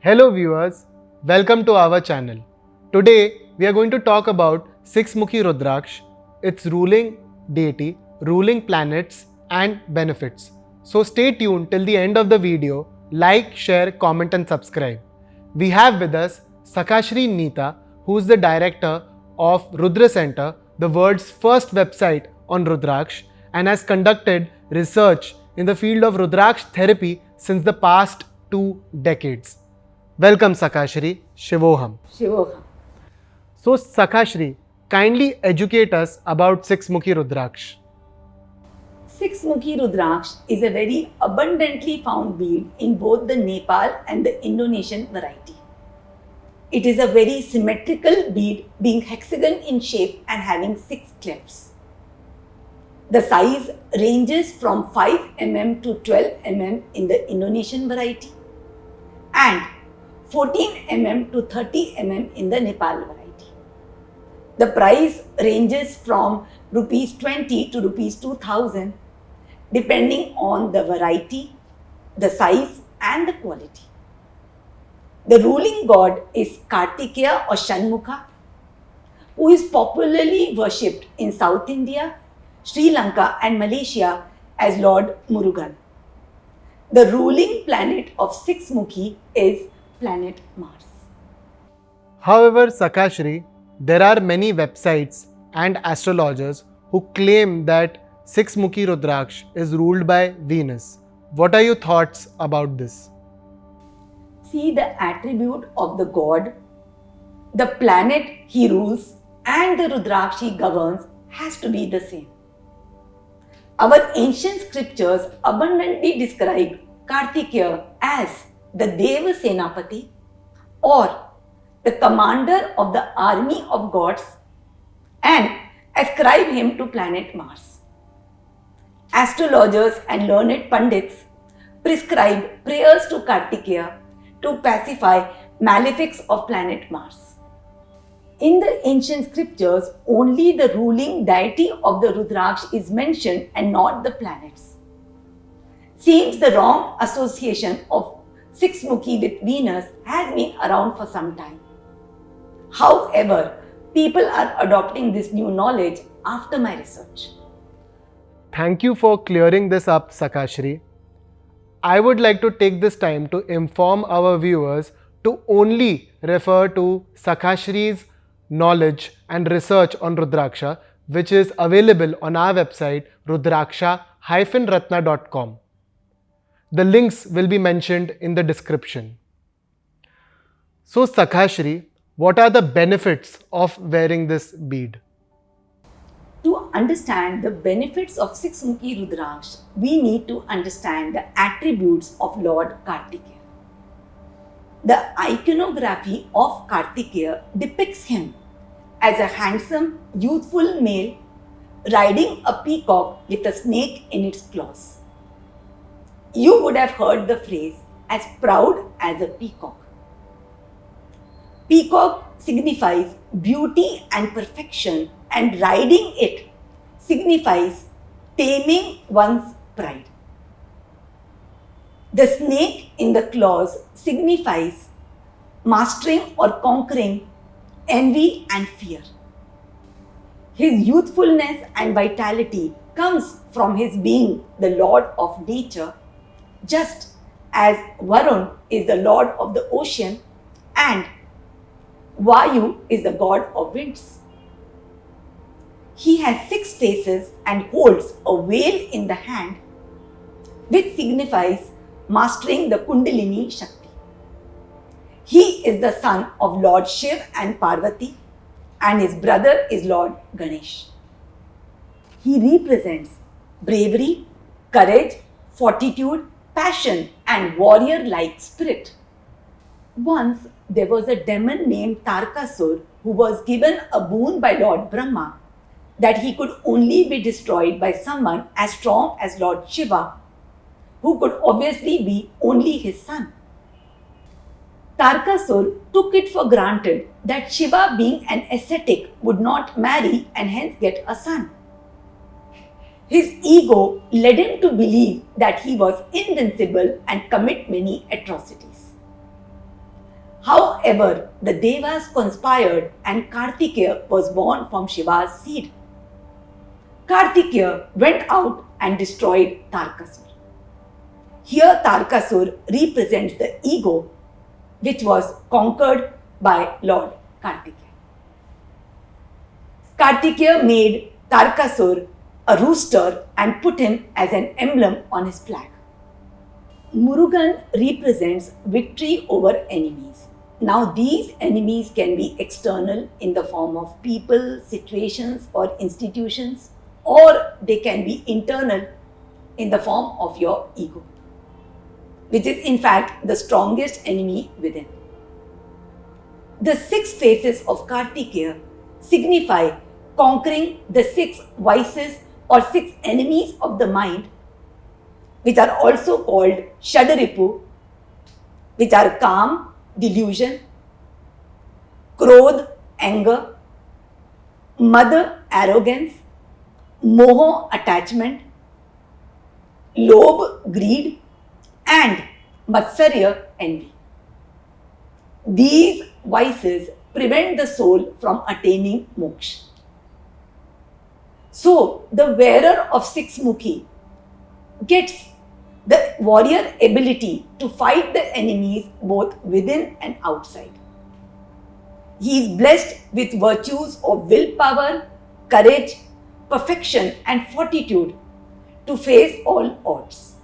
Hello viewers, welcome to our channel. Today we are going to talk about Sixmukhi Rudraksh, its ruling deity, ruling planets and benefits. So stay tuned till the end of the video, like, share, comment and subscribe. We have with us Sakhashri Neeta, who is the director of Rudra Center, the world's first website on Rudraksh, and has conducted research in the field of Rudraksh therapy since the past 2 decades. Welcome Sakhashri, Shivoham. Shivoham. So Sakhashri, kindly educate us about Sixmukhi Rudraksh. Sixmukhi Rudraksh is a very abundantly found bead in both the Nepal and the Indonesian variety. It is a very symmetrical bead being hexagon in shape and having 6 clefts. The size ranges from 5 mm to 12 mm in the Indonesian variety and 14 mm to 30 mm in the Nepal variety. The price ranges from rupees 20 to rupees 2000 depending on the variety, the size and the quality. The ruling god is Kartikeya or Shanmukha, who is popularly worshipped in South India, Sri Lanka and Malaysia as Lord Murugan. The ruling planet of Sixmukhi is planet Mars. However, Sakhashri, there are many websites and astrologers who claim that Sixmukhi Rudraksh is ruled by Venus. What are your thoughts about this? See, the attribute of the god, the planet he rules and the Rudraksh he governs has to be the same. Our ancient scriptures abundantly describe Kartikeya as the Deva Senapati or the commander of the army of gods and ascribe him to planet Mars. Astrologers and learned pundits prescribe prayers to Kartikeya to pacify malefics of planet Mars. In the ancient scriptures, only the ruling deity of the Rudraksh is mentioned and not the planets. Seems the wrong association of Sixmukhi with Venus has been around for some time. However, people are adopting this new knowledge after my research. Thank you for clearing this up, Sakhashri. I would like to take this time to inform our viewers to only refer to Sakhashri's knowledge and research on Rudraksha, which is available on our website rudraksha-ratna.com. The links will be mentioned in the description. So Sakhashri, what are the benefits of wearing this bead? To understand the benefits of Sixmukhi Rudraksh, we need to understand the attributes of Lord Kartikeya. The iconography of Kartikeya depicts him as a handsome, youthful male riding a peacock with a snake in its claws. You would have heard the phrase, as proud as a peacock. Peacock signifies beauty and perfection, and riding it signifies taming one's pride. The snake in the claws signifies mastering or conquering envy and fear. His youthfulness and vitality comes from his being the lord of nature, just as Varun is the lord of the ocean and Vayu is the god of winds. He has 6 faces and holds a veil in the hand, which signifies mastering the Kundalini Shakti. He is the son of Lord Shiv and Parvati, and his brother is Lord Ganesh. He represents bravery, courage, fortitude, passion, and warrior-like spirit. Once there was a demon named Tarkasur who was given a boon by Lord Brahma that he could only be destroyed by someone as strong as Lord Shiva, who could obviously be only his son. Tarkasur took it for granted that Shiva, being an ascetic, would not marry and hence get a son. His ego led him to believe that he was invincible and commit many atrocities. However, the Devas conspired and Kartikeya was born from Shiva's seed. Kartikeya went out and destroyed Tarkasur. Here Tarkasur represents the ego which was conquered by Lord Kartikeya. Kartikeya made Tarkasur a rooster and put him as an emblem on his flag. Murugan represents victory over enemies. Now these enemies can be external in the form of people, situations or institutions, or they can be internal in the form of your ego, which is in fact the strongest enemy within. The 6 faces of Kartikeya signify conquering the 6 vices or 6 enemies of the mind, which are also called Shadaripu, which are calm, delusion, Krodh, anger, Mad, arrogance, Moho, attachment, Lobh, greed, and Matsarya, envy. These vices prevent the soul from attaining moksha. So, the wearer of 6-mukhi gets the warrior ability to fight the enemies both within and outside. He is blessed with virtues of willpower, courage, perfection and fortitude to face all odds.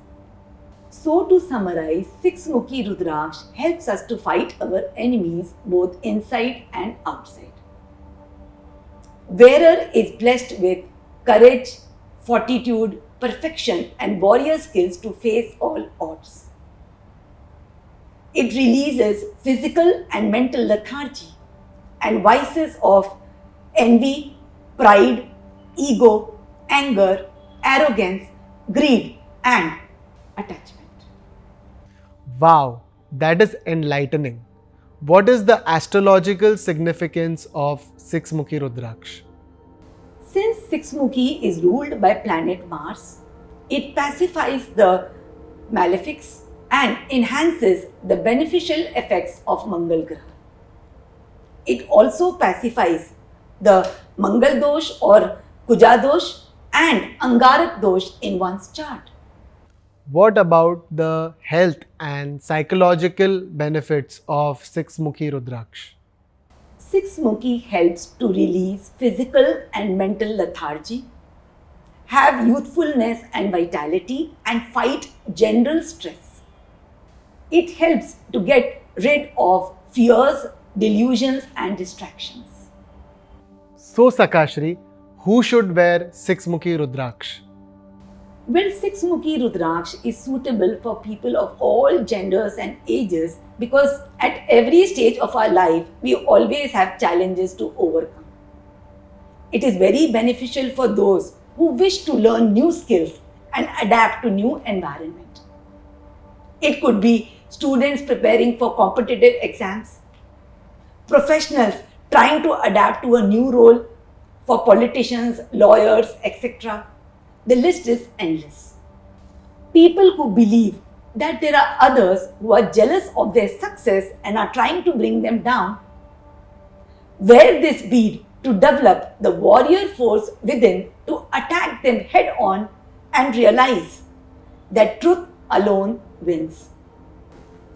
So to summarize, 6-mukhi Rudraksh helps us to fight our enemies both inside and outside. Wearer is blessed with courage, fortitude, perfection and warrior skills to face all odds. It releases physical and mental lethargy and vices of envy, pride, ego, anger, arrogance, greed and attachment. Wow, that is enlightening. What is the astrological significance of 6-mukhi Rudraksh? Since 6-mukhi is ruled by planet Mars, it pacifies the malefics and enhances the beneficial effects of Mangal Graha. It also pacifies the Mangal dosh or Kuja dosh and Angarak dosh in one's chart. What about the health and psychological benefits of 6-mukhi Rudraksh? 6-mukhi helps to release physical and mental lethargy, have youthfulness and vitality, and fight general stress. It helps to get rid of fears, delusions, and distractions. So, Sakashri, who should wear 6-mukhi Rudraksh? Well, 6-mukhi Rudraksh is suitable for people of all genders and ages because at every stage of our life, we always have challenges to overcome. It is very beneficial for those who wish to learn new skills and adapt to new environment. It could be students preparing for competitive exams, professionals trying to adapt to a new role, for politicians, lawyers, etc. The list is endless. People who believe that there are others who are jealous of their success and are trying to bring them down, wear this bead to develop the warrior force within to attack them head on and realize that truth alone wins.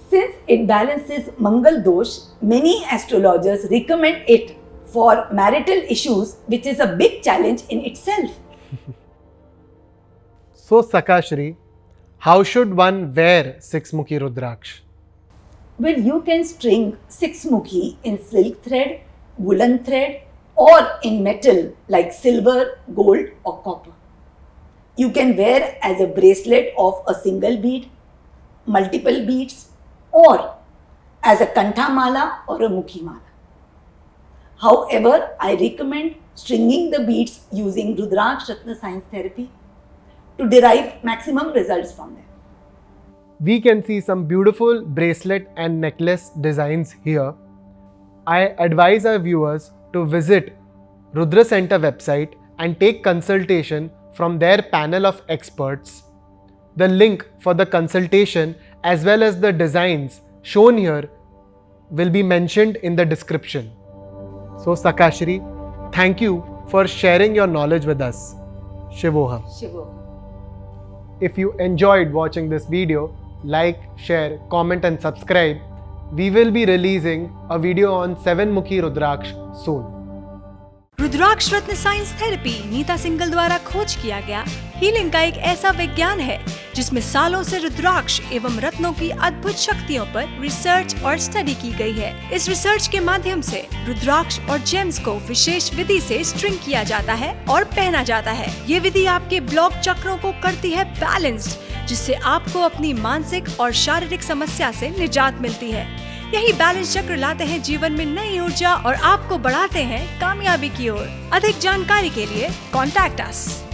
Since it balances Mangal dosh, many astrologers recommend it for marital issues, which is a big challenge in itself. So, Sakashri, how should one wear 6-mukhi Rudraksh? Well, you can string 6-mukhi in silk thread, woolen thread, or in metal like silver, gold, or copper. You can wear as a bracelet of a single bead, multiple beads, or as a kantha mala or a mukhi mala. However, I recommend stringing the beads using Rudraksh Ratna Science Therapy to derive maximum results from them. We can see some beautiful bracelet and necklace designs here. I advise our viewers to visit Rudra Center website and take consultation from their panel of experts. The link for the consultation as well as the designs shown here will be mentioned in the description. So Sakashri, thank you for sharing your knowledge with us. Shivoham. Shivoham. If you enjoyed watching this video, like, share, comment and subscribe. We will be releasing a video on 7-Mukhi Rudraksh soon. Rudraksh रत्न science therapy Neeta Singal द्वारा खोज किया गया healing का एक ऐसा विज्ञान है जिसमें सालों से रुद्राक्ष एवं रत्नों की अद्भुत शक्तियों पर रिसर्च और स्टडी की गई है। इस रिसर्च के माध्यम से रुद्राक्ष और जेम्स को विशेष विधि से स्ट्रिंग किया जाता है और पहना जाता है। ये विधि आपके ब्लॉक चक्रों को करती है बैलेंस्ड, जिससे आपको अपनी मानसिक और शारीरिक समस्या से निजात मिलती है। यही बैलेंस चक्र लाते हैं जीवन में नई ऊर्जा और आपको बढ़ाते हैं कामयाबी की ओर। अधिक जानकारी के लिए कॉन्टैक्ट अस।